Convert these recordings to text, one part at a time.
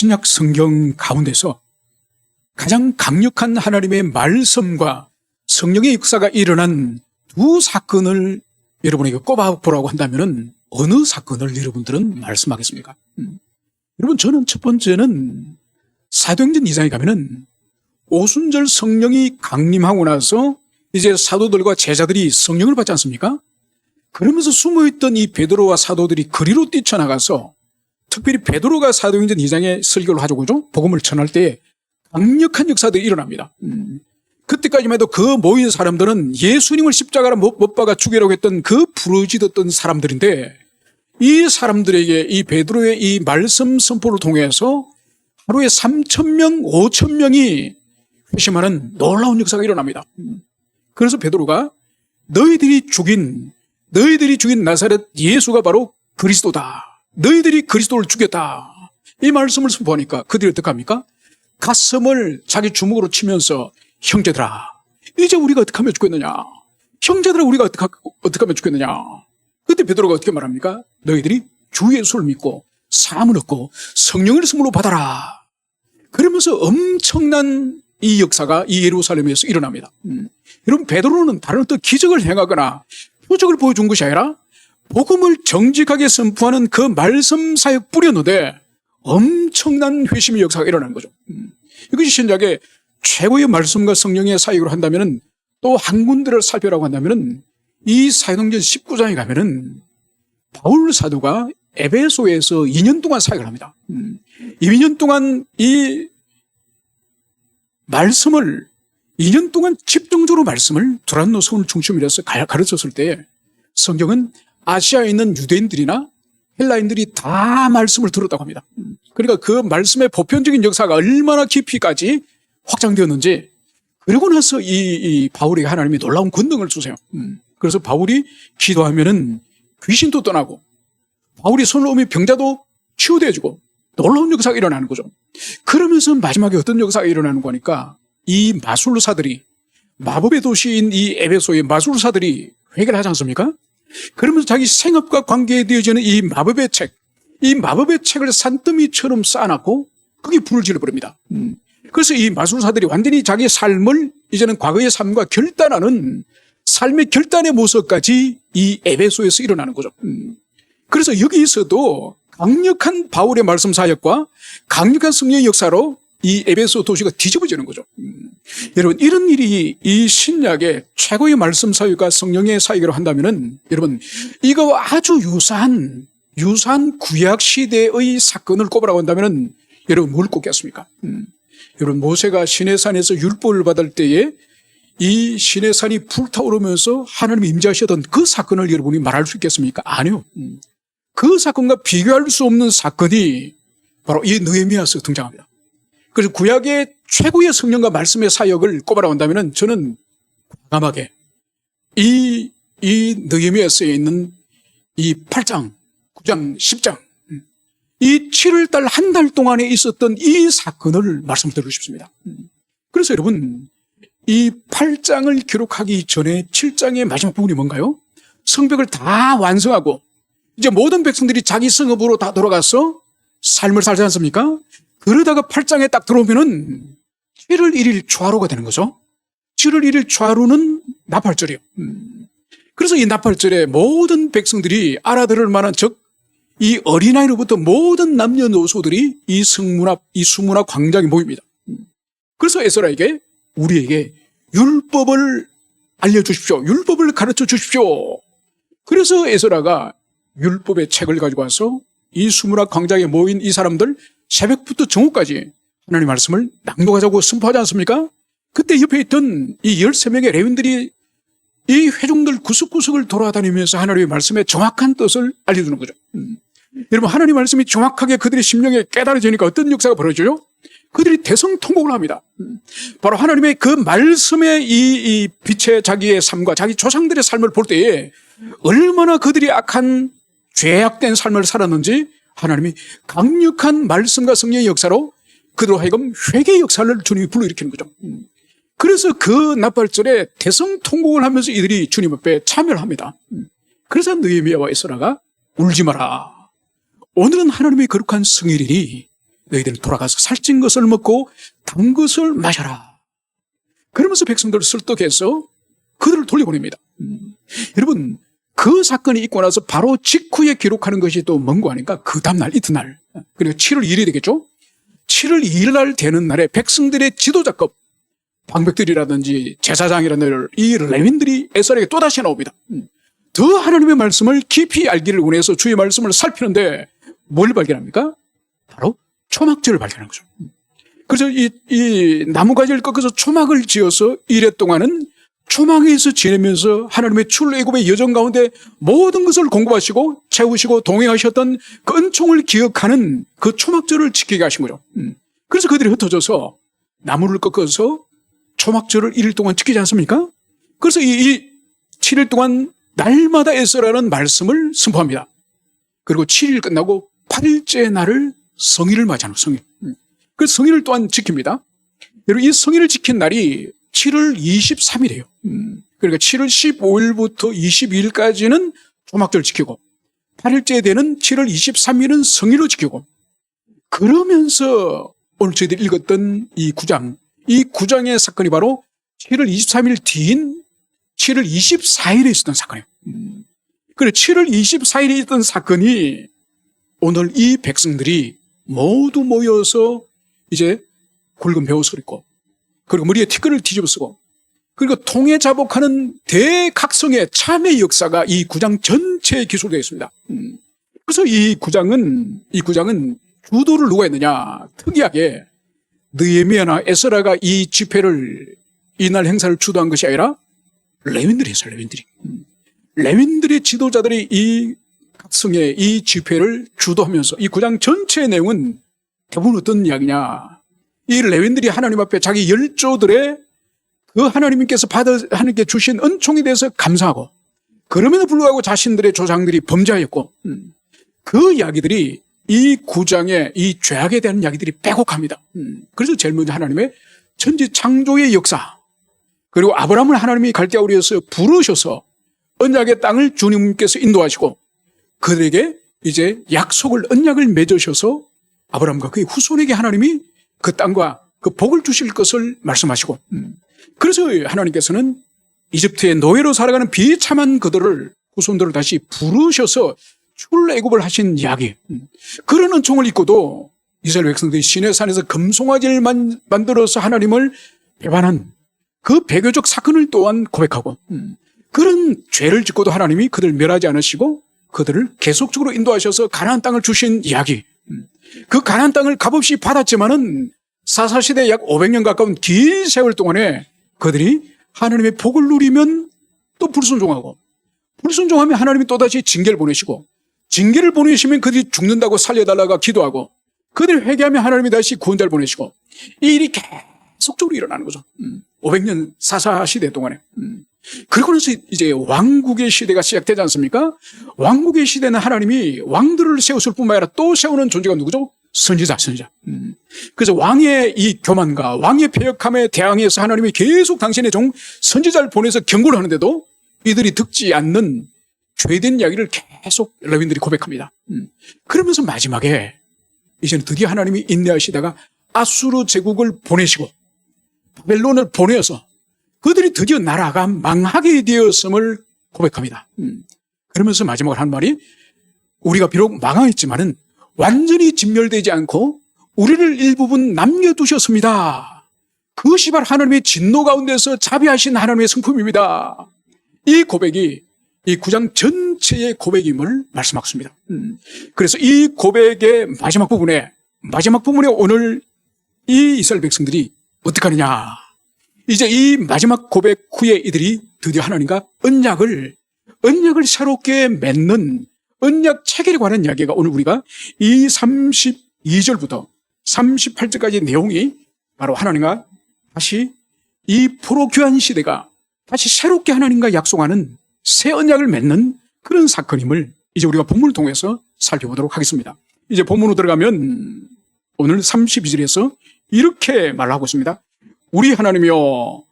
신약 성경 가운데서 가장 강력한 하나님의 말씀과 성령의 역사가 일어난 두 사건을 여러분에게 꼽아보라고 한다면 어느 사건을 여러분들은 말씀하겠습니까? 여러분, 저는 첫 번째는 사도행전 2장에 가면은 오순절 성령이 강림하고 나서 이제 사도들과 제자들이 성령을 받지 않습니까? 그러면서 숨어있던 이 베드로와 사도들이 거리로 뛰쳐나가서 특별히 베드로가 사도행전 2장에 설교를 하죠, 그죠? 복음을 전할 때 강력한 역사들이 일어납니다. 그때까지만 해도 그 모인 사람들은 예수님을 십자가로 못 박아 죽이려고 했던 그 부르짖었던 사람들인데, 이 사람들에게 이 베드로의 이 말씀 선포를 통해서 하루에 3,000명, 5,000명이 회심하는 놀라운 역사가 일어납니다. 그래서 베드로가 너희들이 죽인 나사렛 예수가 바로 그리스도다. 너희들이 그리스도를 죽였다. 이 말씀을 선포하니까 그들이 어떡합니까? 가슴을 자기 주먹으로 치면서 형제들아, 이제 우리가 어떻게 하면 죽겠느냐? 형제들아, 우리가 어떻게 하면 죽겠느냐? 그때 베드로가 어떻게 말합니까? 너희들이 주 예수를 믿고 사함을 얻고 성령을 선물로 받아라. 그러면서 엄청난 이 역사가 이 예루살렘에서 일어납니다. 여러분, 베드로는 다른 어떤 기적을 행하거나 표적을 보여준 것이 아니라 복음을 정직하게 선포하는 그 말씀 사역 뿌렸는데 엄청난 회심의 역사가 일어나는 거죠. 이것이 신약의 최고의 말씀과 성령의 사역으로 한다면, 또 한 군데를 살펴라고 한다면 이 사도행전 19장에 가면은 바울 사도가 에베소에서 2년 동안 사역을 합니다. 2년 동안 이 말씀을 2년 동안 집중적으로 말씀을 두란노 성을 중심으로 해서 가르쳤을 때 성경은 아시아에 있는 유대인들이나 헬라인들이 다 말씀을 들었다고 합니다. 그러니까 그 말씀의 보편적인 역사가 얼마나 깊이까지 확장되었는지, 그러고 나서 이 바울에게 하나님이 놀라운 권능을 주세요. 그래서 바울이 기도하면은 귀신도 떠나고, 바울이 손을 오면 병자도 치유되어지고 놀라운 역사가 일어나는 거죠. 그러면서 마지막에 어떤 역사가 일어나는 거니까 이 마술사들이, 마법의 도시인 이 에베소의 마술사들이 회개를 하지 않습니까? 그러면서 자기 생업과 관계되어지는 이 마법의 책을 산더미처럼 쌓아놨고 거기 불을 질러버립니다. 그래서 이 마술사들이 완전히 자기 삶을 이제는 과거의 삶과 결단하는 삶의 결단의 모습까지 이 에베소에서 일어나는 거죠. 그래서 여기서도 강력한 바울의 말씀 사역과 강력한 성령의 역사로 이 에베소 도시가 뒤집어지는 거죠. 여러분, 이런 일이 이 신약의 최고의 말씀 사역과 성령의 사역으로 한다면은, 여러분, 이거와 아주 유사한 구약 시대의 사건을 꼽으라고 한다면은 여러분 뭘 꼽겠습니까? 여러분, 모세가 시내산에서 율법을 받을 때에 이 시내산이 불타오르면서 하나님이 임재하셨던 그 사건을 여러분이 말할 수 있겠습니까? 아니요. 그 사건과 비교할 수 없는 사건이 바로 이 느헤미야에서 등장합니다. 그래서 구약의 최고의 성령과 말씀의 사역을 꼽아라고 한다면 저는 과감하게 이 느헤미야서에 있는 이 8장, 9장, 10장, 이 7월달 한 달 동안에 있었던 이 사건을 말씀드리고 싶습니다. 그래서 여러분, 이 8장을 기록하기 전에 7장의 마지막 부분이 뭔가요? 성벽을 다 완성하고 이제 모든 백성들이 자기 성읍으로 다 돌아가서 삶을 살지 않습니까? 그러다가 8장에 딱 들어오면은 7월 1일 초하루가 되는 거죠. 7월 1일 초하루는 나팔절이에요. 그래서 이 나팔절에 모든 백성들이 알아들을 만한, 즉 이 어린아이로부터 모든 남녀노소들이 이 성문 앞, 이 수문 앞 광장에 모입니다. 그래서 에스라에게, 우리에게 율법을 알려주십시오. 율법을 가르쳐 주십시오. 그래서 에스라가 율법의 책을 가지고 와서 이 수문 앞 광장에 모인 이 사람들 새벽부터 정오까지 하나님의 말씀을 낭독하자고 선포하지 않습니까? 그때 옆에 있던 이 13명의 레위인들이 이 회중들 구석구석을 돌아다니면서 하나님의 말씀의 정확한 뜻을 알려주는 거죠. 여러분, 하나님의 말씀이 정확하게 그들의 심령에 깨달아지니까 어떤 역사가 벌어져요? 그들이 대성통곡을 합니다. 바로 하나님의 그 말씀의 이 빛의 자기의 삶과 자기 조상들의 삶을 볼 때에 얼마나 그들이 악한 죄악된 삶을 살았는지 하나님이 강력한 말씀과 성령의 역사로 그들로 하여금 회개의 역사를 주님이 불러일으키는 거죠. 그래서 그 나팔절에 대성통곡을 하면서 이들이 주님 앞에 참여를 합니다. 그래서 느헤미야와 에스라가 울지 마라. 오늘은 하나님의 거룩한 성일이니 너희들은 돌아가서 살찐 것을 먹고 단 것을 마셔라. 그러면서 백성들을 설득해서 그들을 돌려보냅니다. 여러분, 그 사건이 있고 나서 바로 직후에 기록하는 것이 또 뭔고 하니까 그 다음날 이튿날, 그리고 7월 2일이 되겠죠. 7월 2일 날 되는 날에 백성들의 지도자급 방백들이라든지 제사장이라든지 이 레윈들이 에스라에게 또다시 나옵니다. 더 하나님의 말씀을 깊이 알기를 원해서 주의 말씀을 살피는데 뭘 발견합니까? 바로 초막절을 발견한 거죠. 그래서 이 나무가지를 꺾어서 초막을 지어서 이래 동안은 초막에서 지내면서 하나님의 출애굽의 여정 가운데 모든 것을 공급하시고 채우시고 동행하셨던 그 은총을 기억하는 그 초막절을 지키게 하신 거죠. 그래서 그들이 흩어져서 나무를 꺾어서 초막절을 1일 동안 지키지 않습니까? 그래서 이 7일 동안 날마다 에스라는 말씀을 선포합니다. 그리고 7일 끝나고 8일째 날을 성일을 맞이하는 성일. 그래서 성일을 또한 지킵니다. 여러분, 이 성일을 지킨 날이 7월 23일이에요. 그러니까 7월 15일부터 22일까지는 초막절 지키고 8일째 되는 7월 23일은 성일로 지키고, 그러면서 오늘 저희들이 읽었던 이 9장의 사건이 바로 7월 23일 뒤인 7월 24일에 있었던 사건이에요. 그래 7월 24일에 있던 사건이 오늘 이 백성들이 모두 모여서 이제 굵은 베옷을 입고, 그리고 머리에 티끌을 뒤집어 쓰고, 그리고 통에 자복하는 대각성의 참의 역사가 이 9장 전체에 기술되어 있습니다. 그래서 이 9장은 주도를 누가 했느냐? 특이하게 느헤미야나 에스라가 이 집회를, 이날 행사를 주도한 것이 아니라 레윈들이 했어요. 레윈들의 지도자들이 이 각성의 이 집회를 주도하면서 이 9장 전체의 내용은 대부분 어떤 이야기냐? 이 레윈들이 하나님 앞에 자기 열조들의 그 하나님께서 하나님께 주신 은총에 대해서 감사하고, 그럼에도 불구하고 자신들의 조상들이 범죄하였고, 그 이야기들이 이 9장의 이 죄악에 대한 이야기들이 빼곡합니다. 그래서 제일 먼저 하나님의 천지 창조의 역사, 그리고 아브라함을 하나님이 갈대아 우리에서 부르셔서 언약의 땅을 주님께서 인도하시고 그들에게 이제 약속을, 언약을 맺으셔서 아브라함과 그의 후손에게 하나님이 그 땅과 그 복을 주실 것을 말씀하시고, 그래서 하나님께서는 이집트의 노예로 살아가는 비참한 그들을, 후손들을 다시 부르셔서 출애굽을 하신 이야기, 그런 은총을 입고도 이스라엘 백성들이 시내산에서 금송아지를 만들어서 하나님을 배반한 그 배교적 사건을 또한 고백하고, 그런 죄를 짓고도 하나님이 그들을 멸하지 않으시고 그들을 계속적으로 인도하셔서 가나안 땅을 주신 이야기, 그 가나안 땅을 값없이 받았지만은 사사시대 약 500년 가까운 긴 세월 동안에 그들이 하나님의 복을 누리면 또 불순종하고, 불순종하면 하나님이 또다시 징계를 보내시고, 징계를 보내시면 그들이 죽는다고 살려달라고 기도하고, 그들이 회개하면 하나님이 다시 구원자를 보내시고, 이 일이 계속적으로 일어나는 거죠. 500년 사사시대 동안에. 그리고 나서 이제 왕국의 시대가 시작되지 않습니까? 왕국의 시대는 하나님이 왕들을 세웠을 뿐만 아니라 또 세우는 존재가 누구죠? 선지자. 그래서 왕의 이 교만과 왕의 패역함에 대항해서 하나님이 계속 당신의 종 선지자를 보내서 경고를 하는데도 이들이 듣지 않는 죄된 이야기를 계속 레윈들이 고백합니다. 그러면서 마지막에 이제는 드디어 하나님이 인내하시다가 아수르 제국을 보내시고 바벨론을 보내어서 그들이 드디어 나라가 망하게 되었음을 고백합니다. 그러면서 마지막으로 한 말이, 우리가 비록 망하였지만은 완전히 진멸되지 않고 우리를 일부분 남겨두셨습니다. 그것이 바로 하나님의 진노 가운데서 자비하신 하나님의 성품입니다. 이 고백이 이 9장 전체의 고백임을 말씀하셨습니다. 그래서 이 고백의 마지막 부분에 오늘 이 이스라엘 백성들이 어떻게 하느냐? 이제 이 마지막 고백 후에 이들이 드디어 하나님과 언약을 새롭게 맺는 언약 체계에 관한 이야기가 오늘 우리가 이 32절부터 38절까지 내용이 바로 하나님과 다시 이 포로교환 시대가 다시 새롭게 하나님과 약속하는 새 언약을 맺는 그런 사건임을 이제 우리가 본문을 통해서 살펴보도록 하겠습니다. 이제 본문으로 들어가면 오늘 32절에서 이렇게 말하고 있습니다. 우리 하나님이여,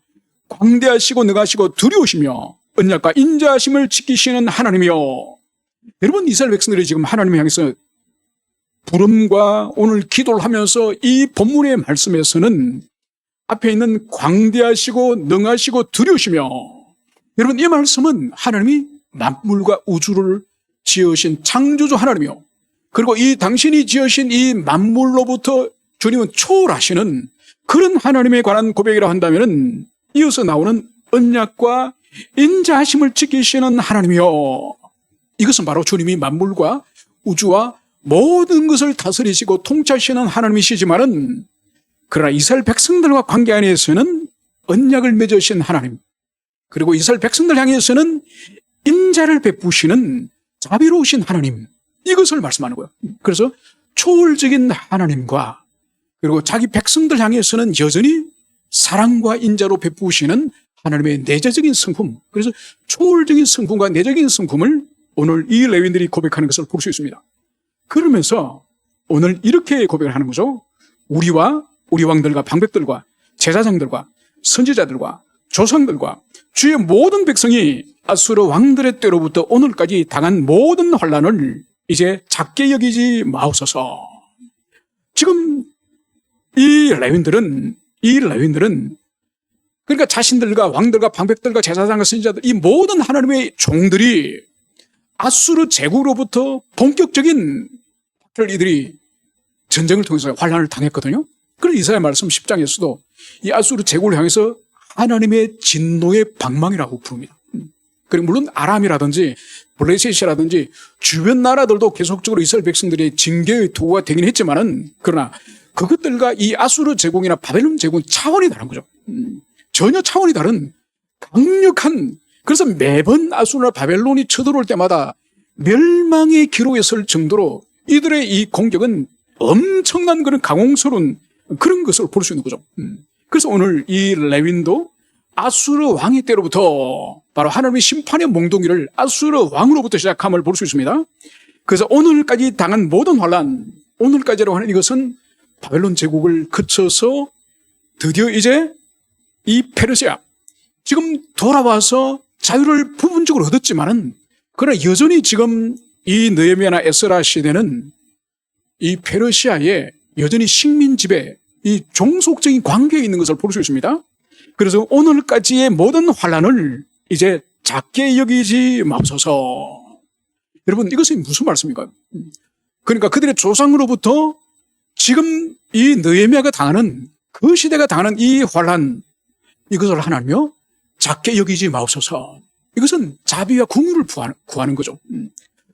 광대하시고 능하시고 두려우시며 언약과 인자하심을 지키시는 하나님이여. 여러분, 이스라엘 백성들이 지금 하나님을 향해서 부름과 오늘 기도를 하면서 이 본문의 말씀에서는 앞에 있는 광대하시고 능하시고 두려우시며, 여러분 이 말씀은 하나님이 만물과 우주를 지으신 창조주 하나님이요, 그리고 이 당신이 지으신 이 만물로부터 주님은 초월하시는 그런 하나님에 관한 고백이라 한다면 이어서 나오는 언약과 인자하심을 지키시는 하나님이요, 이것은 바로 주님이 만물과 우주와 모든 것을 다스리시고 통치하시는 하나님이시지만은, 그러나 이스라엘 백성들과 관계 안에서는 언약을 맺으신 하나님, 그리고 이스라엘 백성들 향해서는 인자를 베푸시는 자비로우신 하나님, 이것을 말씀하는 거예요. 그래서 초월적인 하나님과 그리고 자기 백성들 향해서는 여전히 사랑과 인자로 베푸시는 하나님의 내재적인 성품, 그래서 초월적인 성품과 내적인 성품을 오늘 이 레위인들이 고백하는 것을 볼 수 있습니다. 그러면서 오늘 이렇게 고백을 하는 거죠. 우리와 우리 왕들과 방백들과 제사장들과 선지자들과 조상들과 주의 모든 백성이 아수르 왕들의 때로부터 오늘까지 당한 모든 환난을 이제 작게 여기지 마옵소서. 지금 이 레위인들은 그러니까 자신들과 왕들과 방백들과 제사장과 선지자들, 이 모든 하나님의 종들이 아수르 제국으로부터 본격적인 이들이 전쟁을 통해서 환난을 당했거든요. 그래서 이사야 말씀 10장에서도 이 아수르 제국을 향해서 하나님의 진노의 방망이라고 부릅니다. 그리고 물론 아람이라든지 블레셋이라든지 주변 나라들도 계속적으로 이스라엘 백성들의 징계의 도구가 되긴 했지만은, 그러나 그것들과 이 아수르 제국이나 바벨론 제국은 차원이 다른 거죠. 전혀 차원이 다른 강력한, 그래서 매번 아수르나 바벨론이 쳐들어올 때마다 멸망의 기로에 설 정도로 이들의 이 공격은 엄청난 그런 강홍스러운 그런 것을 볼 수 있는 거죠. 그래서 오늘 이 레윈도 아수르 왕의 때로부터 바로 하나님의 심판의 몽둥이를 아수르 왕으로부터 시작함을 볼 수 있습니다. 그래서 오늘까지 당한 모든 환난, 오늘까지라고 하는 이것은 바벨론 제국을 거쳐서 드디어 이제 이 페르시아, 지금 돌아와서 자유를 부분적으로 얻었지만은, 그러나 여전히 지금 이 느헤미야나 에스라 시대는 이 페르시아에 여전히 식민 지배, 이 종속적인 관계에 있는 것을 볼 수 있습니다. 그래서 오늘까지의 모든 환난을 이제 작게 여기지 마옵소서. 여러분 이것은 무슨 말씀인가요? 그러니까 그들의 조상으로부터 지금 이 느헤미야가 당하는, 그 시대가 당하는 이 환난, 이것을 하나님이요 작게 여기지 마옵소서. 이것은 자비와 긍휼을 구하는 거죠.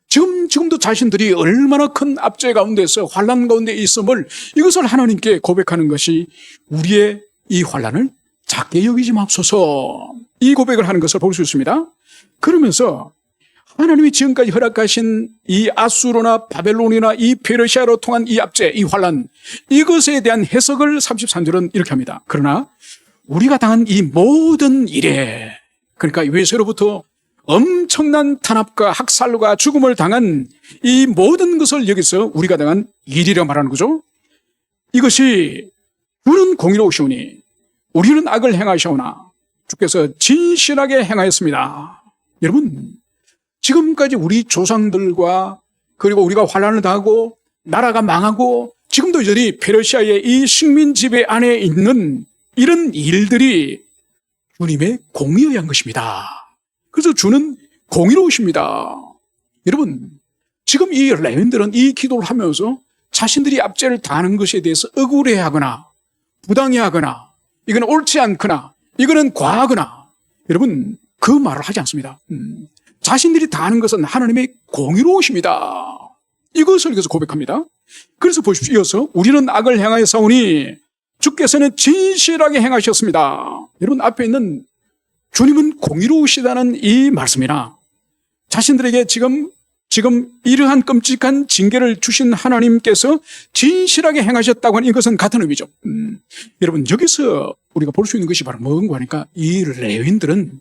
지금도 자신들이 얼마나 큰 압제 가운데서 환난 가운데 있음을, 이것을 하나님께 고백하는 것이 우리의 이 환난을 작게 여기지 마옵소서, 이 고백을 하는 것을 볼 수 있습니다. 그러면서 하나님이 지금까지 허락하신 이 아수르나 바벨론이나 이 페르시아로 통한 이 압제, 이 환난, 이것에 대한 해석을 33절은 이렇게 합니다. 그러나 우리가 당한 이 모든 일에, 그러니까 외세로부터 엄청난 탄압과 학살과 죽음을 당한 이 모든 것을 여기서 우리가 당한 일이라 말하는 거죠. 이것이 주는 공의로우시오니 우리는 악을 행하시오나 주께서 진실하게 행하였습니다. 여러분, 지금까지 우리 조상들과 그리고 우리가 환난을 당하고 나라가 망하고 지금도 여전히 페르시아의 이 식민 지배 안에 있는 이런 일들이 주님의 공의에 의한 것입니다. 그래서 주는 공의로우십니다. 여러분, 지금 이 레위인들은 이 기도를 하면서 자신들이 압제를 당하는 것에 대해서 억울해하거나 부당해하거나 이거는 옳지 않거나 이거는 과하거나, 여러분 그 말을 하지 않습니다. 자신들이 당하는 것은 하나님의 공의로우십니다. 이것을 여기서 고백합니다. 그래서 보십시오. 이어서 우리는 악을 행하여 싸우니 주께서는 진실하게 행하셨습니다. 여러분 앞에 있는 주님은 공의로우시다는 이 말씀이나 자신들에게 지금 이러한 끔찍한 징계를 주신 하나님께서 진실하게 행하셨다고 하는 이것은 같은 의미죠. 여러분 여기서 우리가 볼 수 있는 것이 바로 뭔가 하니까 이 레위인들은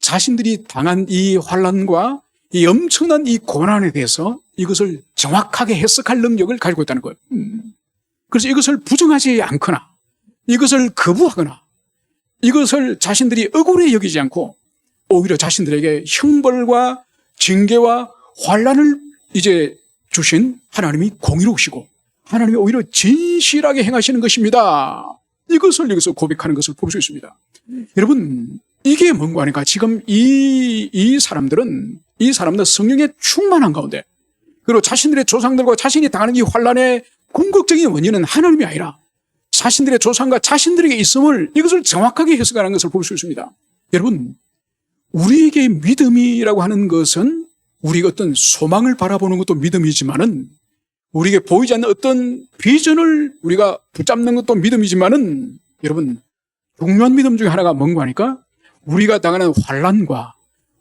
자신들이 당한 이 환난과 이 엄청난 이 고난에 대해서 이것을 정확하게 해석할 능력을 가지고 있다는 거예요. 그래서 이것을 부정하지 않거나 이것을 거부하거나 이것을 자신들이 억울해 여기지 않고 오히려 자신들에게 형벌과 징계와 환난을 이제 주신 하나님이 공의로우시고 하나님이 오히려 진실하게 행하시는 것입니다. 이것을 여기서 고백하는 것을 볼 수 있습니다. 여러분, 이게 뭔가 하니까 지금 이 사람들은 성령에 충만한 가운데, 그리고 자신들의 조상들과 자신이 당하는 이 환난의 궁극적인 원인은 하나님이 아니라 자신들의 조상과 자신들에게 있음을, 이것을 정확하게 해석하는 것을 볼 수 있습니다. 여러분, 우리에게 믿음이라고 하는 것은 우리가 어떤 소망을 바라보는 것도 믿음이지만은, 우리에게 보이지 않는 어떤 비전을 우리가 붙잡는 것도 믿음이지만은, 여러분, 중요한 믿음 중에 하나가 뭔가 하니까 우리가 당하는 환난과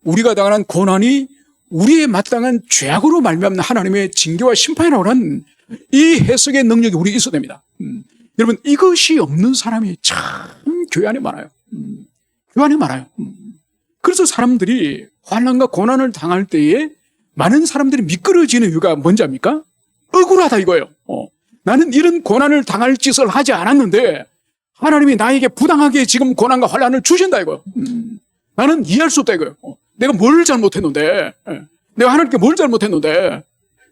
우리가 당하는 고난이 우리의 마땅한 죄악으로 말미암는 하나님의 징계와 심판이라고 하는 이 해석의 능력이 우리에 있어야 됩니다. 여러분, 이것이 없는 사람이 참 교회 안에 많아요. 교회 안에 많아요. 그래서 사람들이 환난과 고난을 당할 때에 많은 사람들이 미끄러지는 이유가 뭔지 압니까? 억울하다 이거예요. 나는 이런 고난을 당할 짓을 하지 않았는데 하나님이 나에게 부당하게 지금 고난과 환난을 주신다 이거예요. 나는 이해할 수 없다 이거예요. 내가 뭘 잘못했는데, 내가 하나님께 뭘 잘못했는데,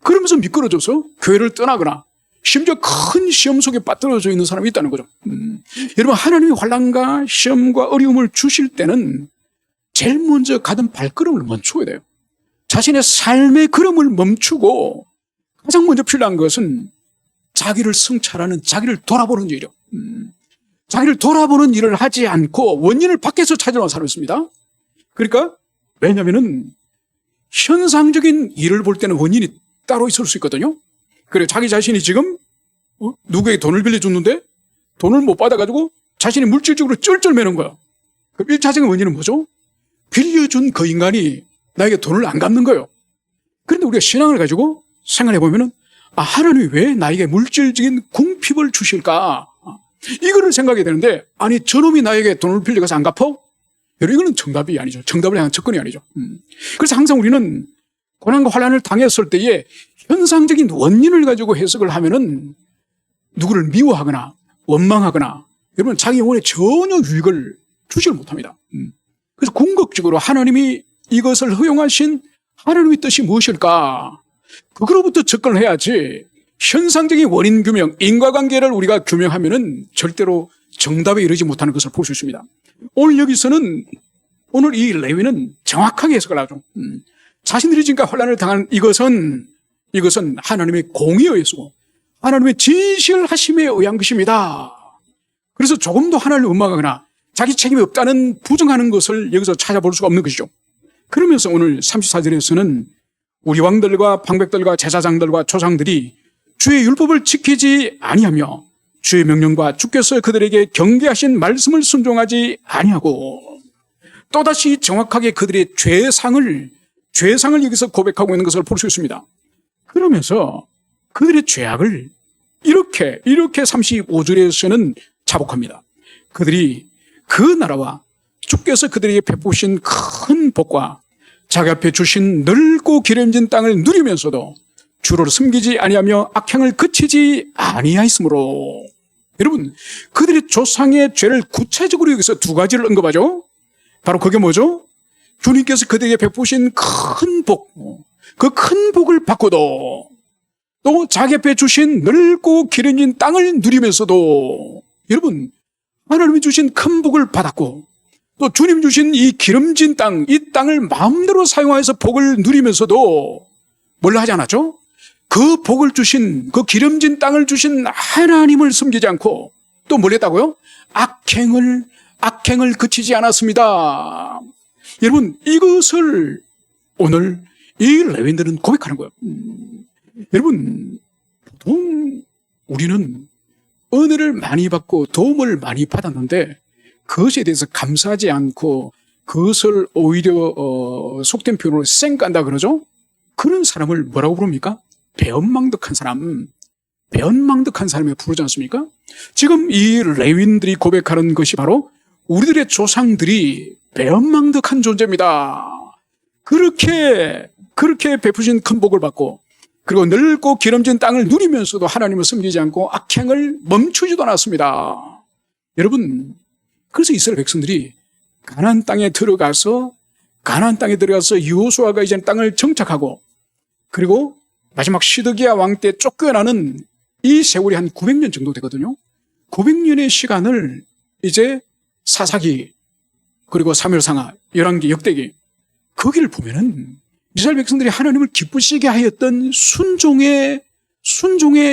그러면서 미끄러져서 교회를 떠나거나 심지어 큰 시험 속에 빠뜨려져 있는 사람이 있다는 거죠. 여러분, 하나님이 환난과 시험과 어려움을 주실 때는 제일 먼저 가던 발걸음을 멈춰야 돼요. 자신의 삶의 걸음을 멈추고 가장 먼저 필요한 것은 자기를 성찰하는, 자기를 돌아보는 일이요. 자기를 돌아보는 일을 하지 않고 원인을 밖에서 찾아온 사람이 있습니다. 그러니까 왜냐하면은 현상적인 일을 볼 때는 원인이 따로 있을 수 있거든요. 그래, 자기 자신이 지금 누구에게 돈을 빌려줬는데 돈을 못 받아가지고 자신이 물질적으로 쩔쩔매는 거야. 그럼 1차적인 원인은 뭐죠? 빌려준 그 인간이 나에게 돈을 안 갚는 거예요. 그런데 우리가 신앙을 가지고 생각해보면은, 하나님이 왜 나에게 물질적인 궁핍을 주실까? 이거를 생각해야 되는데, 아니, 저놈이 나에게 돈을 빌려가서 안 갚어? 여러분, 이거는 정답이 아니죠. 정답을 향한 접근이 아니죠. 그래서 항상 우리는 고난과 환난을 당했을 때에 현상적인 원인을 가지고 해석을 하면은 누구를 미워하거나 원망하거나, 여러분, 자기 영혼에 전혀 유익을 주지를 못합니다. 그래서 궁극적으로 하나님이 이것을 허용하신 하나님의 뜻이 무엇일까? 그거로부터 접근을 해야지, 현상적인 원인 규명, 인과관계를 우리가 규명하면은 절대로 정답에 이르지 못하는 것을 볼 수 있습니다. 오늘 여기서는, 오늘 이 레위는 정확하게 해석을 하죠. 자신들이 지금까지 환난을 당한 이것은 하나님의 공의에 의해서고 하나님의 진실하심에 의한 것입니다. 그래서 조금도 하나님을 원망하거나 자기 책임이 없다는 부정하는 것을 여기서 찾아볼 수가 없는 것이죠. 그러면서 오늘 34절에서는 우리 왕들과 방백들과 제사장들과 조상들이 주의 율법을 지키지 아니하며 주의 명령과 주께서 그들에게 경계하신 말씀을 순종하지 아니하고, 또다시 정확하게 그들의 죄상을 여기서 고백하고 있는 것을 볼 수 있습니다. 그러면서 그들의 죄악을 이렇게 35절에서는 자복합니다. 그들이 그 나라와 주께서 그들에게 베푸신 큰 복과 자기 앞에 주신 넓고 기름진 땅을 누리면서도 주를 숨기지 아니하며 악행을 그치지 아니하였으므로. 여러분, 그들의 조상의 죄를 구체적으로 여기서 두 가지를 언급하죠. 바로 그게 뭐죠? 주님께서 그들에게 베푸신 큰 복, 그 큰 복을 받고도 또 자기 앞에 주신 넓고 기름진 땅을 누리면서도, 여러분, 하나님이 주신 큰 복을 받았고 또 주님 주신 이 기름진 땅, 이 땅을 마음대로 사용해서 복을 누리면서도 뭘 하지 않았죠? 그 복을 주신, 그 기름진 땅을 주신 하나님을 숨기지 않고 또 뭘 했다고요? 악행을 그치지 않았습니다. 여러분, 이것을 오늘 이 레위인들은 고백하는 거예요. 여러분, 보통 우리는 은혜를 많이 받고 도움을 많이 받았는데 그것에 대해서 감사하지 않고 그것을 오히려 속된 표현으로 쌩깐다 그러죠? 그런 사람을 뭐라고 부릅니까? 배은망덕한 사람, 배은망덕한 사람에 부르지 않습니까? 지금 이 레위인들이 고백하는 것이 바로 우리들의 조상들이 배은망덕한 존재입니다. 그렇게 베푸신 큰 복을 받고 그리고 넓고 기름진 땅을 누리면서도 하나님을 섬기지 않고 악행을 멈추지도 않았습니다. 여러분, 그래서 이스라엘 백성들이 가나안 땅에 들어가서 여호수아가 이제 땅을 정착하고 그리고 마지막 시드기야 왕 때 쫓겨나는 이 세월이 한 900년 정도 되거든요. 900년의 시간을 이제 사사기 그리고 사무엘상하, 열왕기, 역대기 거기를 보면은 이스라엘 백성들이 하나님을 기쁘시게 하였던 순종의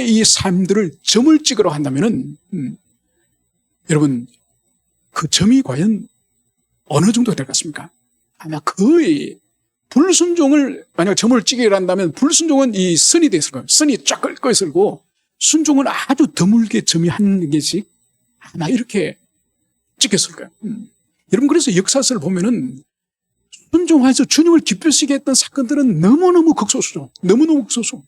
이 삶들을 점을 찍으러 한다면은 여러분 그 점이 과연 어느 정도 될 것 같습니까? 아마 거의 불순종을 만약 점을 찍으려 한다면 불순종은 이 선이 됐을 거예요. 선이 쫙 끓고 있을고 순종은 아주 드물게 점이 한 개씩 아마 이렇게 찍혔을 거예요. 여러분 그래서 역사서를 보면은 순종해서 주님을 기쁘시게 했던 사건들은 너무너무 극소수죠. 너무너무 극소수.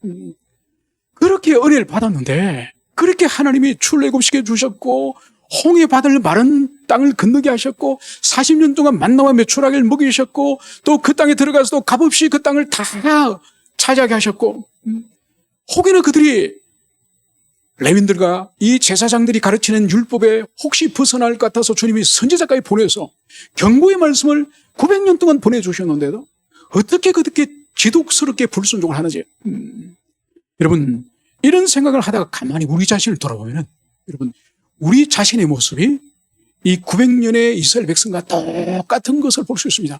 그렇게 은혜를 받았는데 그렇게 하나님이 출애굽시켜 주셨고 홍해 바다를 마른 땅을 건너게 하셨고 40년 동안 만나와 메추라기를 먹이셨고 또 그 땅에 들어가서도 값없이 그 땅을 다 차지하게 하셨고 혹여나 그들이 레위인들과 이 제사장들이 가르치는 율법에 혹시 벗어날 것 같아서 주님이 선지자까지 보내서 경고의 말씀을 900년 동안 보내주셨는데도 어떻게 그렇게 지독스럽게 불순종을 하는지 여러분 이런 생각을 하다가 가만히 우리 자신을 돌아보면은 여러분 우리 자신의 모습이 이 900년의 이스라엘 백성과 똑같은 것을 볼 수 있습니다.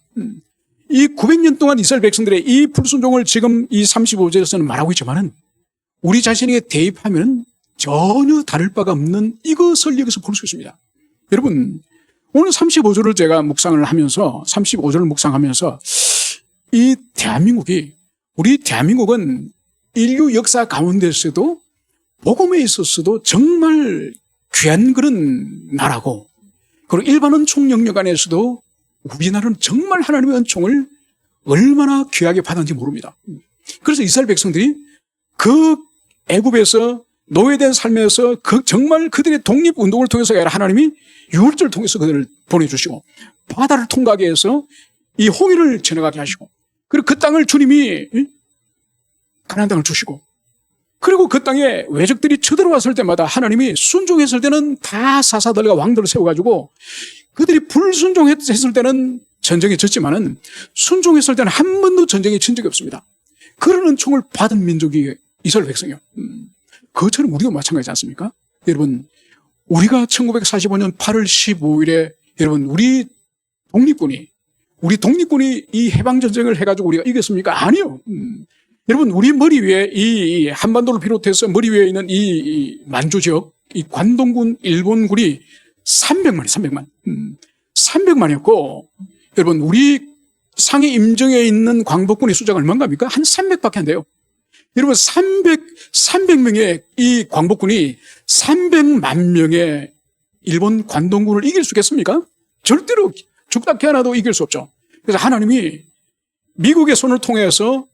이 900년 동안 이스라엘 백성들의 이 불순종을 지금 이 35절에서는 말하고 있지만은 우리 자신에게 대입하면 전혀 다를 바가 없는 이것을 여기서 볼 수 있습니다. 여러분 오늘 35절을 제가 묵상을 하면서 35절을 묵상하면서 이 우리 대한민국은 인류 역사 가운데서도 복음에 있어서도 정말 귀한 그런 나라고 그리고 일반 은총 영역 안에서도 우리나라는 정말 하나님의 은총을 얼마나 귀하게 받았는지 모릅니다. 그래서 이스라엘 백성들이 그 애굽에서 노예된 삶에서 정말 그들의 독립운동을 통해서 아니라 하나님이 유월절을 통해서 그들을 보내주시고 바다를 통과하게 해서 이 홍해를 지나가게 하시고 그리고 그 땅을 주님이 가나안 땅을 주시고 그리고 그 땅에 외적들이 쳐들어왔을 때마다 하나님이 순종했을 때는 다 사사들과 왕들을 세워가지고 그들이 불순종했을 때는 전쟁에 졌지만은 순종했을 때는 한 번도 전쟁에 진 적이 없습니다. 그런 은총을 받은 민족이 이스라엘 백성이요. 그것처럼 우리가 마찬가지지 않습니까? 여러분 우리가 1945년 8월 15일에 여러분 우리 독립군이 이 해방전쟁을 해가지고 우리가 이겼습니까? 아니요. 여러분 우리 머리 위에 이 한반도를 비롯해서 머리 위에 있는 이 만주 지역 이 관동군 일본군이 300만이었고 여러분 우리 상해 임정에 있는 광복군의 숫자가 얼마인가입니까? 한 300밖에 안 돼요. 여러분 300명의 이 광복군이 300만 명의 일본 관동군을 이길 수 있겠습니까? 절대로 죽다 깨어나도 이길 수 없죠. 그래서 하나님이 미국의 손을 통해서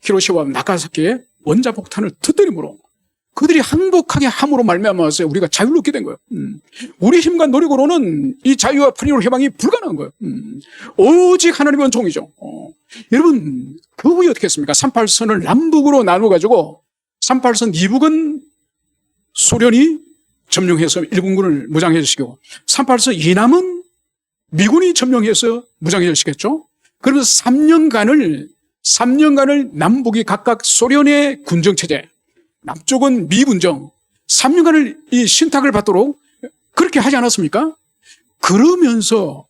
히로시마 나가사키에 원자폭탄을 터뜨림으로 그들이 항복하게 함으로 말미암아서 우리가 자유를 얻게 된 거예요. 우리 힘과 노력으로는 이 자유와 프리로 해방이 불가능한 거예요. 오직 하나님의 은총이죠. 여러분 그 후에 어떻게 했습니까? 38선을 남북으로 나눠가지고 38선 이북은 소련이 점령해서 일본군을 무장해제시키고 38선 이남은 미군이 점령해서 무장해제시켰죠. 그러면서 3년간을 남북이 각각 소련의 군정체제 남쪽은 미군정 3년간을 이 신탁을 받도록 그렇게 하지 않았습니까? 그러면서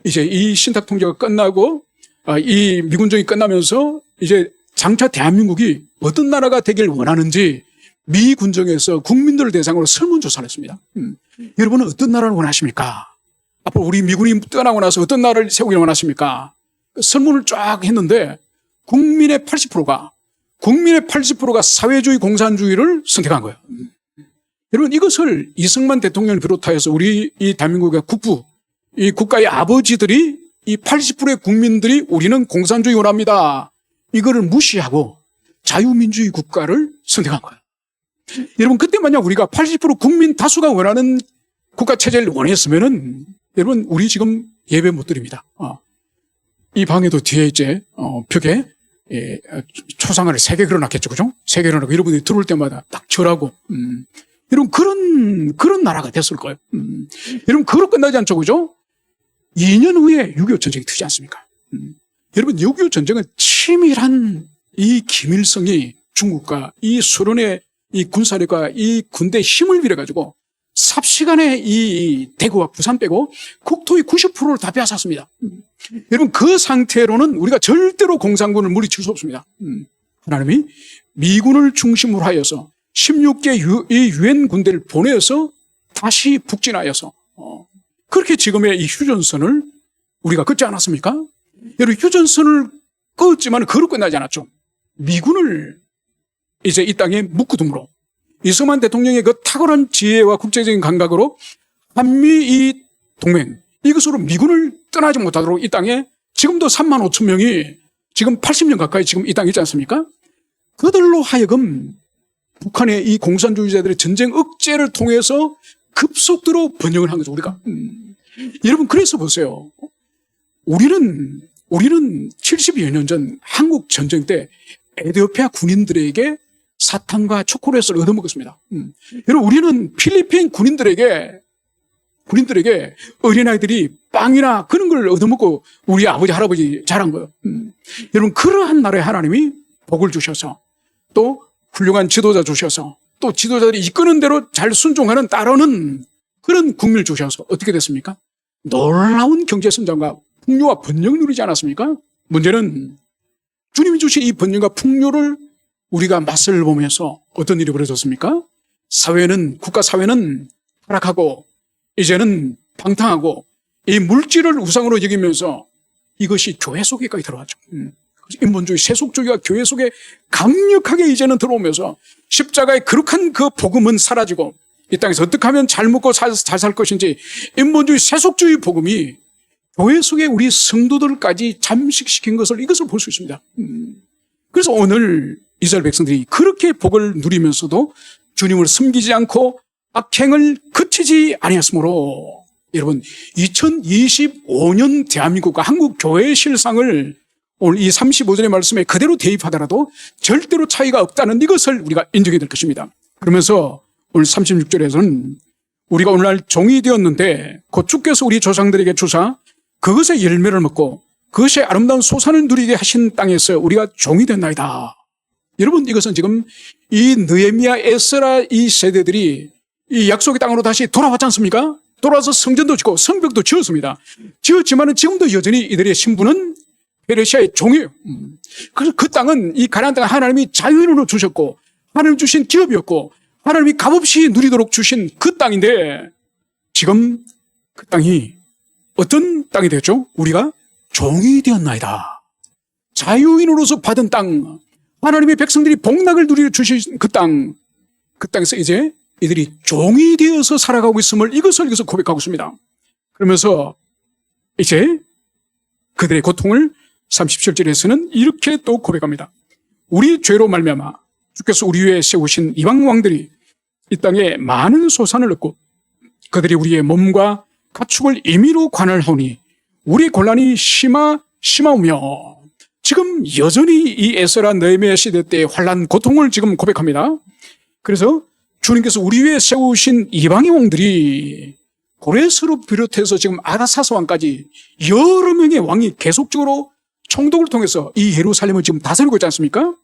이제 이 신탁 통제가 끝나고 이 미군정이 끝나면서 이제 장차 대한민국이 어떤 나라가 되길 원하는지 미군정에서 국민들을 대상으로 설문조사를 했습니다. 여러분은 어떤 나라를 원하십니까? 앞으로 우리 미군이 떠나고 나서 어떤 나라를 세우길 원하십니까? 설문을 쫙 했는데 국민의 80%가 사회주의 공산주의를 선택한 거예요. 여러분 이것을 이승만 대통령을 비롯하여서 우리 이 대한민국의 국부, 이 국가의 아버지들이 이 80%의 국민들이 우리는 공산주의 원합니다. 이거를 무시하고 자유민주주의 국가를 선택한 거예요. 여러분 그때 만약 우리가 80% 국민 다수가 원하는 국가 체제를 원했으면은 여러분 우리 지금 예배 못 드립니다. 이 방에도 뒤에 이제 벽에 초상화를 3개 그려놨겠죠, 그죠? 3개 그려놓고 여러분들이 들어올 때마다 딱 절하고 여러분 그런 나라가 됐을 거예요. 여러분 그로 끝나지 않죠, 그죠? 2년 후에 6.25 전쟁이 터지지 않습니까? 여러분 6.25 전쟁은 치밀한 이 김일성이 중국과 이 소련의 이 군사력과 이 군대 힘을 빌어가지고 삽시간에 이 대구와 부산 빼고 국토의 90%를 다 빼앗았습니다. 여러분, 그 상태로는 우리가 절대로 공산군을 물리칠 수 없습니다. 하나님이 미군을 중심으로 하여서 16개 이 유엔 군대를 보내서 다시 북진하여서 그렇게 지금의 이 휴전선을 우리가 긋지 않았습니까? 여러분, 휴전선을 긋지만 그로 끝나지 않았죠. 미군을 이제 이 땅에 묵구둠으로 이승만 대통령의 그 탁월한 지혜와 국제적인 감각으로 한미 이 동맹, 이것으로 미군을 떠나지 못하도록 이 땅에 지금도 3만 5천 명이 지금 80년 가까이 지금 이 땅에 있지 않습니까? 그들로 하여금 북한의 이 공산주의자들의 전쟁 억제를 통해서 급속도로 번영을 한 거죠, 우리가. 여러분, 그래서 보세요. 우리는 70여 년 전 한국 전쟁 때 에티오피아 군인들에게 사탕과 초콜릿을 얻어먹었습니다. 여러분, 우리는 필리핀 군인들에게 어린아이들이 빵이나 그런 걸 얻어먹고 우리 아버지, 할아버지 자란 거예요. 여러분, 그러한 나라에 하나님이 복을 주셔서 또 훌륭한 지도자 주셔서 또 지도자들이 이끄는 대로 잘 순종하는 따르는 그런 국민을 주셔서 어떻게 됐습니까? 놀라운 경제성장과 풍요와 번영을 누리지 않았습니까? 문제는 주님이 주신 이 번영과 풍요를 우리가 맛을 보면서 어떤 일이 벌어졌습니까? 국가 사회는 타락하고 이제는 방탕하고 이 물질을 우상으로 여기면서 이것이 교회 속에까지 들어왔죠. 인본주의, 세속주의가 교회 속에 강력하게 이제는 들어오면서 십자가의 거룩한 그 복음은 사라지고 이 땅에서 어떻게 하면 잘 먹고 잘 살 것인지 인본주의, 세속주의 복음이 교회 속에 우리 성도들까지 잠식시킨 이것을 볼 수 있습니다. 그래서 오늘 이스라엘 백성들이 그렇게 복을 누리면서도 주님을 섬기지 않고 악행을 그치지 아니했으므로 여러분, 2025년 대한민국과 한국 교회의 실상을 오늘 이 35절의 말씀에 그대로 대입하더라도 절대로 차이가 없다는 이것을 우리가 인정해야 될 것입니다. 그러면서 오늘 36절에서는 우리가 오늘날 종이 되었는데 곧 주께서 우리 조상들에게 주사 그것의 열매를 먹고 그것의 아름다운 소산을 누리게 하신 땅에서 우리가 종이 됐나이다. 여러분, 이것은 지금 이 느헤미야, 에스라 이 세대들이 이 약속의 땅으로 다시 돌아왔지 않습니까? 돌아와서 성전도 짓고 성벽도 지었습니다. 지었지만은 지금도 여전히 이들의 신분은 페르시아의 종이에요. 그래서 그 땅은, 이 가나안 땅은 하나님이 자유인으로 주셨고 하나님 주신 기업이었고 하나님이 값없이 누리도록 주신 그 땅인데 지금 그 땅이 어떤 땅이 되었죠? 우리가 종이 되었나이다. 자유인으로서 받은 땅, 하나님의 백성들이 복락을 누리려 주신 그 땅에서 이제 이들이 종이 되어서 살아가고 있음을 이것을 여기서 고백하고 있습니다. 그러면서 이제 그들의 고통을 37절에서는 이렇게 또 고백합니다. 우리 죄로 말미암아 주께서 우리 위에 세우신 이방 왕들이 이 땅에 많은 소산을 얻고 그들이 우리의 몸과 가축을 임의로 관할하오니 우리 곤란이 심하오며 지금 여전히 이 에스라 느헤미야 시대 때의 환난 고통을 지금 고백합니다. 그래서 주님께서 우리 위에 세우신 이방의 왕들이 고레스로 비롯해서 지금 아라사스 왕까지 여러 명의 왕이 계속적으로 총독을 통해서 이 예루살렘을 지금 다스리고 있지 않습니까?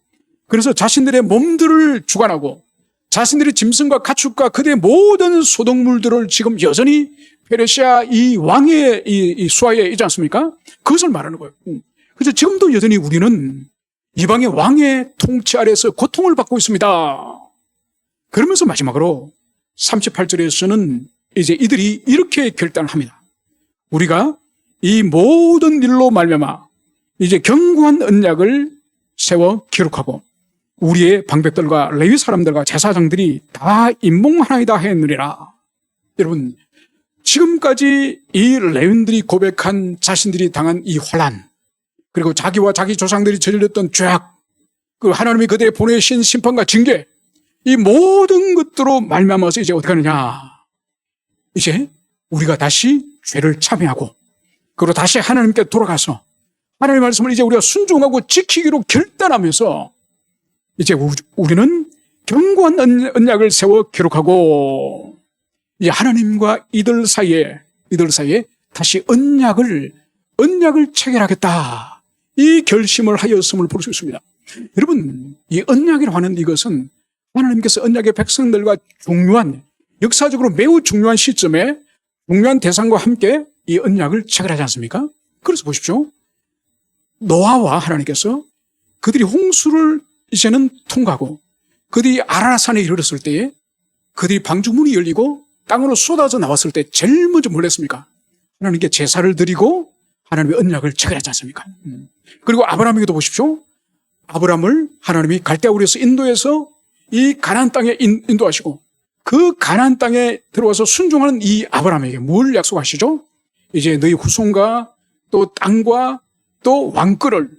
그래서 자신들의 몸들을 주관하고 자신들의 짐승과 가축과 그들의 모든 소동물들을 지금 여전히 페르시아 이 왕의 이 수하에 있지 않습니까? 그것을 말하는 거예요. 그래서 지금도 여전히 우리는 이방의 왕의 통치 아래에서 고통을 받고 있습니다. 그러면서 마지막으로 38절에서는 이제 이들이 이렇게 결단을 합니다. 우리가 이 모든 일로 말미암아 이제 견고한 언약을 세워 기록하고 우리의 방백들과 레위 사람들과 제사장들이 다 임몽하나이다 했느니라. 여러분, 지금까지 이 레위인들이 고백한 자신들이 당한 이 환난, 그리고 자기와 자기 조상들이 저질렀던 죄악, 그 하나님이 그들에 보내신 심판과 징계, 이 모든 것들로 말미암아서 이제 어떻게 하느냐? 이제 우리가 다시 죄를 참회하고 그리고 다시 하나님께 돌아가서 하나님의 말씀을 이제 우리가 순종하고 지키기로 결단하면서 이제 우리는 견고한 언약을 세워 기록하고 이제 하나님과 이들 사이에 다시 언약을 체결하겠다. 이 결심을 하였음을 볼 수 있습니다. 여러분, 이 언약이라고 하는 이것은 하나님께서 언약의 백성들과 중요한, 역사적으로 매우 중요한 시점에 중요한 대상과 함께 이 언약을 체결하지 않습니까? 그래서 보십시오. 노아와 하나님께서 그들이 홍수를 이제는 통과하고 그들이 아라라산에 이르렀을 때에 그들이 방주문이 열리고 땅으로 쏟아져 나왔을 때 제일 먼저 뭘 했습니까? 하나님께 제사를 드리고 하나님의 언약을 체결하지 않습니까? 그리고 아브라함에게도 보십시오. 아브라함을 하나님이 갈대아우르에서 인도해서 이 가나안 땅에 인도하시고 그 가나안 땅에 들어와서 순종하는 이 아브라함에게 뭘 약속하시죠? 이제 너희 후손과 또 땅과 또 왕권을,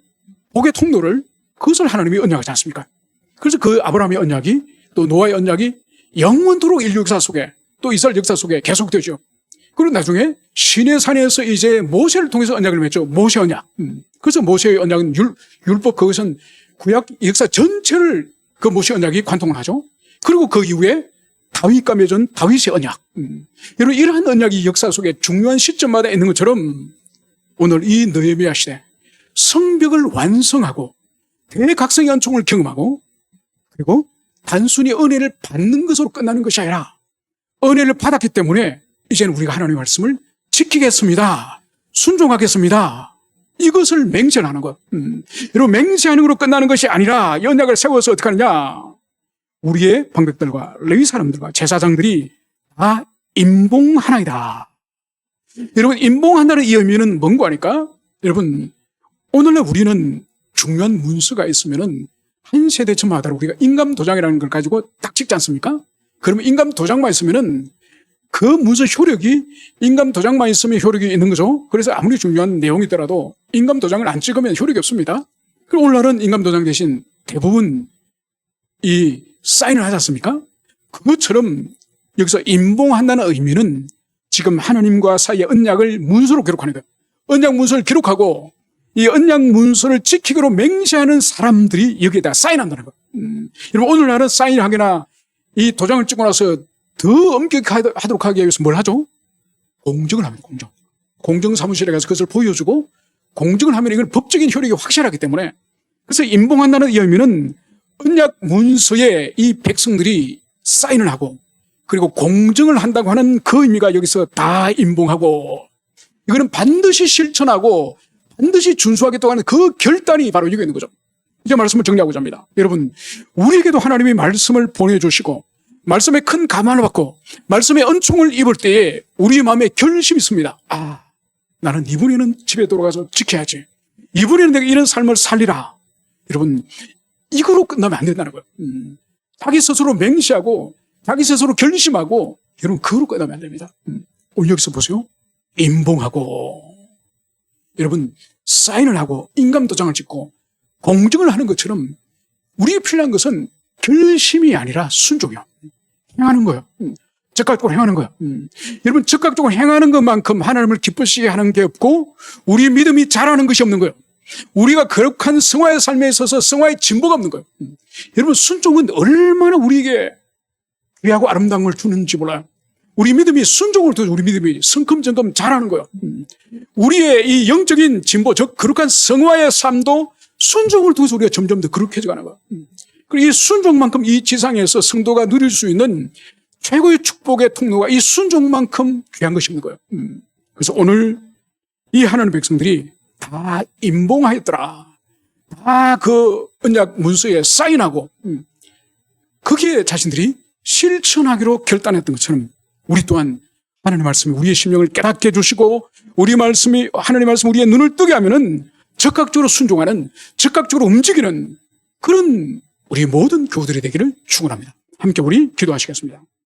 복의 통로를, 그것을 하나님이 언약하지 않습니까? 그래서 그 아브라함의 언약이 또 노아의 언약이 영원토록 인류 역사 속에 또 이스라엘 역사 속에 계속되죠. 그리고 나중에 시내산에서 이제 모세를 통해서 언약을 맺죠. 모세 언약. 그래서 모세의 언약은 율법, 그것은 구약 역사 전체를 그 모세 언약이 관통을 하죠. 그리고 그 이후에 다윗과 맺은 다윗의 언약. 여러분, 이러한 언약이 역사 속에 중요한 시점마다 있는 것처럼 오늘 이 느헤미야 시대 성벽을 완성하고 대각성의 은총을 경험하고 그리고 단순히 은혜를 받는 것으로 끝나는 것이 아니라 은혜를 받았기 때문에 이제는 우리가 하나님의 말씀을 지키겠습니다. 순종하겠습니다. 이것을 맹세하는 것. 여러분, 맹세하는 것으로 끝나는 것이 아니라 이 언약을 세워서 어떻게 하느냐. 우리의 방백들과 레위 사람들과 제사장들이 다 임봉하나이다. 여러분, 임봉한다는 이 의미는 뭔가 하니까 여러분, 오늘날 우리는 중요한 문서가 있으면은 한 세대 첨마다 우리가 인감도장이라는 걸 가지고 딱 찍지 않습니까? 그러면 인감도장만 있으면은 그 문서 효력이 인감도장만 있으면 효력이 있는 거죠. 그래서 아무리 중요한 내용이더라도 인감도장을 안 찍으면 효력이 없습니다. 그리고 오늘날은 인감도장 대신 대부분 이 사인을 하지 않습니까? 그것처럼 여기서 임봉한다는 의미는 지금 하나님과 사이의 언약을 문서로 기록하는 거예요. 언약 문서를 기록하고 이 언약 문서를 지키기로 맹세하는 사람들이 여기에다 사인한다는 거예요. 여러분, 오늘날은 사인하거나 이 도장을 찍고 나서 더 엄격하도록 하기 위해서 뭘 하죠? 공증을 합니다. 공증 사무실에 가서 그것을 보여주고 공증을 하면 이건 법적인 효력이 확실하기 때문에, 그래서 임봉한다는 이 의미는 언약 문서에 이 백성들이 사인을 하고 그리고 공증을 한다고 하는 그 의미가 여기서 다 임봉하고, 이거는 반드시 실천하고 반드시 준수하겠다고 하는 그 결단이 바로 여기 있는 거죠. 이제 말씀을 정리하고자 합니다. 여러분, 우리에게도 하나님이 말씀을 보내주시고 말씀에 큰 감화를 받고 말씀의 은총을 입을 때에 우리 마음에 결심이 있습니다. 아, 나는 이번에는 집에 돌아가서 지켜야지. 이번에는 내가 이런 삶을 살리라. 여러분, 이거로 끝나면 안 된다는 거예요. 자기 스스로 맹세하고 자기 스스로 결심하고, 여러분, 그거로 끝나면 안 됩니다. 오늘 여기서 보세요. 임봉하고 여러분, 사인을 하고 인감도장을 찍고 공증을 하는 것처럼 우리에게 필요한 것은 결심이 아니라 순종이요. 행하는 거예요. 적극적으로 행하는 거예요. 여러분, 적극적으로 행하는 것만큼 하나님을 기쁘시게 하는 게 없고 우리 믿음이 자라는 것이 없는 거예요. 우리가 거룩한 성화의 삶에 있어서 성화의 진보가 없는 거예요. 여러분, 순종은 얼마나 우리에게 귀하고 아름다운 걸 주는지 몰라요. 우리 믿음이 순종을 통해서 우리 믿음이 성큼정큼 자라는 거예요. 우리의 이 영적인 진보, 즉 거룩한 성화의 삶도 순종을 통해서 우리가 점점 더 거룩해져가는 거예요. 그리고 이 순종만큼 이 지상에서 성도가 누릴 수 있는 최고의 축복의 통로가 이 순종만큼 귀한 것이 있는 거예요. 그래서 오늘 이 하나님의 백성들이 다 임봉하였더라. 다 그 언약 문서에 사인하고 거기에 자신들이 실천하기로 결단했던 것처럼 우리 또한 하나님의 말씀이 우리의 심령을 깨닫게 해주시고 우리 말씀이, 하나님의 말씀이 우리의 눈을 뜨게 하면은 적극적으로 순종하는, 적극적으로 움직이는 그런 우리 모든 교우들이 되기를 축원합니다. 함께 우리 기도하시겠습니다.